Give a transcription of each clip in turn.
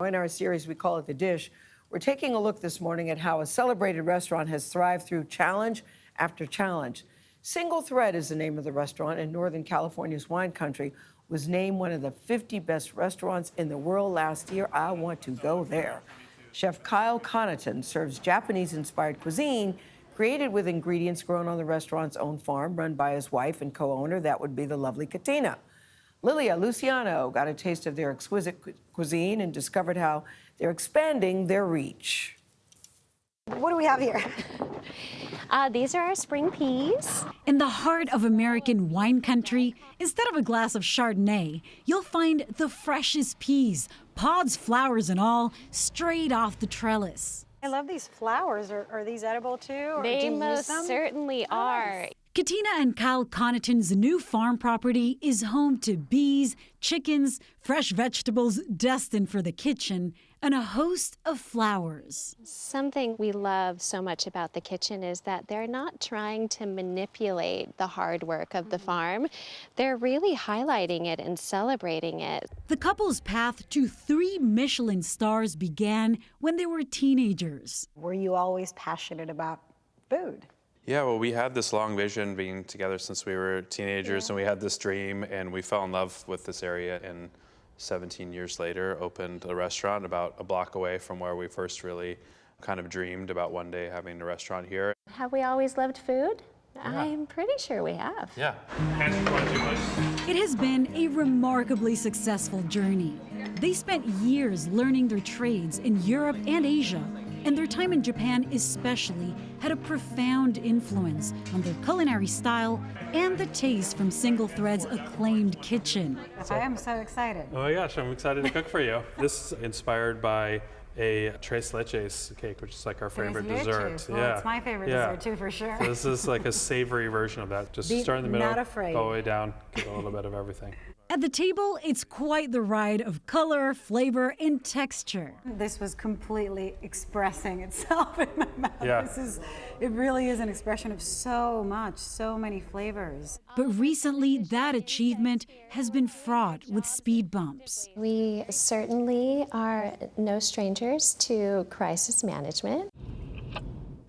In our series, we call it The Dish. We're taking a look this morning at how a celebrated restaurant has thrived through challenge after challenge. SingleThread is the name of the restaurant in Northern California's wine country. Was named one of the 50 best restaurants in the world last year. I want to go there. Chef Gayle King serves Japanese-inspired cuisine created with ingredients grown on the restaurant's own farm, run by his wife and co-owner. That would be the lovely Katina. Lilia Luciano got a taste of their exquisite cuisine and discovered how they're expanding their reach. What do we have here? These are our spring peas. In the heart of American wine country, instead of a glass of Chardonnay, you'll find the freshest peas, pods, flowers, and all, straight off the trellis. I love these flowers. Are these edible too? Or do They you use most them? certainly are. Katina and Gayle King's new farm property is home to bees, chickens, fresh vegetables destined for the kitchen, and a host of flowers. Something we love so much about the kitchen is that they're not trying to manipulate the hard work of the farm. They're really highlighting it and celebrating it. The couple's path to 3 Michelin stars began when they were teenagers. Were you always passionate about food? Yeah, well, we had this long vision being together since we were teenagers, and we had this dream, and we fell in love with this area, and 17 years later opened a restaurant about a block away from where we first really kind of dreamed about one day having a restaurant here. Have we always loved food? I'm pretty sure we have. Yeah. It has been a remarkably successful journey. They spent years learning their trades in Europe and Asia, and their time in Japan especially had a profound influence on their culinary style and the taste from SingleThread's acclaimed kitchen. I am so excited. Oh my gosh, I'm excited to cook for you. This is inspired by a tres leches cake, which is like our favorite dessert. Well, it's my favorite dessert too, for sure. So this is like a savory version of that. Just start in the middle, go all the way down, get a little bit of everything. At the table, it's quite the ride of color, flavor, and texture. This was completely expressing itself in my mouth. Yeah. It really is an expression of so many flavors. But recently, that achievement has been fraught with speed bumps. We certainly are no strangers to crisis management.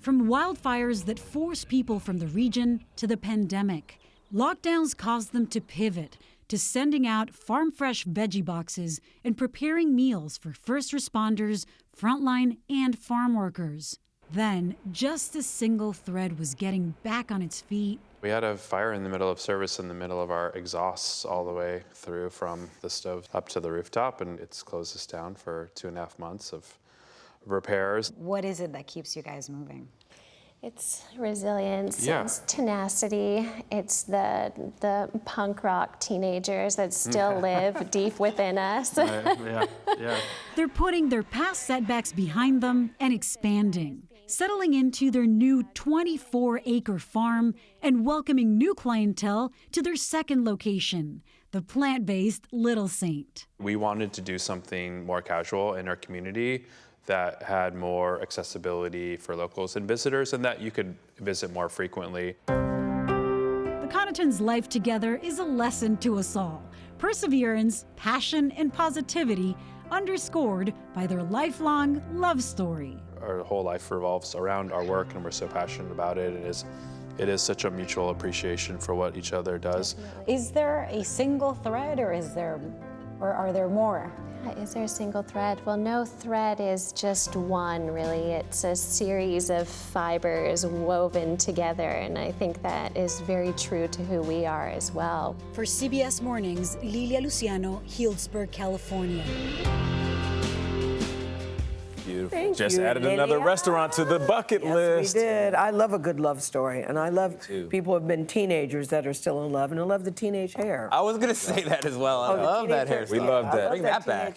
From wildfires that force people from the region to the pandemic, lockdowns caused them to pivot to sending out farm-fresh veggie boxes and preparing meals for first responders, frontline, and farm workers. Then, just as SingleThread was getting back on its feet, We had a fire in the middle of service in the middle of our exhausts all the way through from the stove up to the rooftop, and it's closed us down for 2.5 months of repairs. What is it that keeps you guys moving? It's resilience, Yeah. it's tenacity, it's the punk rock teenagers that still live deep within us. Yeah. they're putting their past setbacks behind them and expanding, settling into their new 24-acre farm and welcoming new clientele to their second location, the plant-based Little Saint. We wanted to do something more casual in our community that had more accessibility for locals and visitors, and that you could visit more frequently. The Connaughton's life together is a lesson to us all. Perseverance, passion, and positivity underscored by their lifelong love story. Our whole life revolves around our work, and we're so passionate about it. It is such a mutual appreciation for what each other does. Is there a single thread, or are there more? Is there a single thread? Well, no thread is just one, really. It's a series of fibers woven together, and I think that is very true to who we are as well. For CBS Mornings, Lilia Luciano, Healdsburg, California. Beautiful. Thank Just you, added Lilia. another restaurant to the bucket list. We did. I love a good love story, and I love too. people who have been teenagers that are still in love, and I love the teenage hair. I was gonna say that as well. I the love that teenage hairstyle. We hairstyle. love I that. love Bring that that back. teenage